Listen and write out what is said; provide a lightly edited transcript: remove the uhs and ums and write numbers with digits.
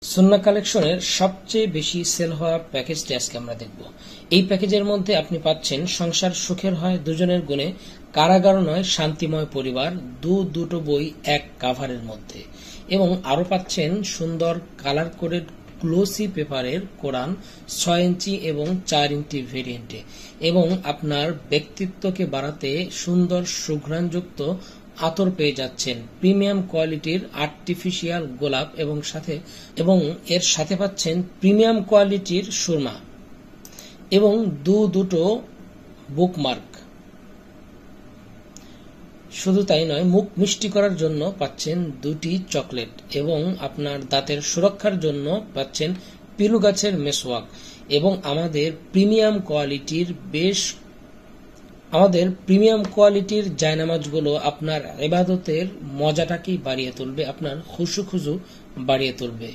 সুন্নাহ কালেকশনের সবচেয়ে বেশি সেল হওয়া প্যাকেজটি আজকে আমরা দেখব। এই প্যাকেজের মধ্যে আপনি পাচ্ছেন সংসার সুখের হয় দুজনের গুণে, কারাগার নয় শান্তিময় পরিবার, দুটো বই এক কাভারের মধ্যে, এবং আরো পাচ্ছেন সুন্দর কালার কোডেড গ্লোসি পেপারের কোরআন 6 ইঞ্চি এবং 4 ইঞ্চি ভেরিয়েন্টে, এবং আপনার ব্যক্তিত্বকে বাড়াতে সুন্দর সুঘ্রাণযুক্ত আতর পেয়ে যাচ্ছেন প্রিমিয়াম কোয়ালিটির আর্টিফিশিয়াল গোলাপ, এবং এর সাথে পাচ্ছেন প্রিমিয়াম কোয়ালিটির সুরমা এবং দুটো বুকমার্ক। শুধু তাই নয়, মুখ মিষ্টি করার জন্য পাচ্ছেন 2টি চকলেট, এবং আপনার দাঁতের সুরক্ষার জন্য পাচ্ছেন পিলু গাছের মেসওয়াক, এবং আমাদের প্রিমিয়াম কোয়ালিটির জায়নামাজগুলো আপনার ইবাদতের মজাটাকেই বাড়িয়ে তুলবে, আপনার খুশু বাড়িয়ে তুলবে।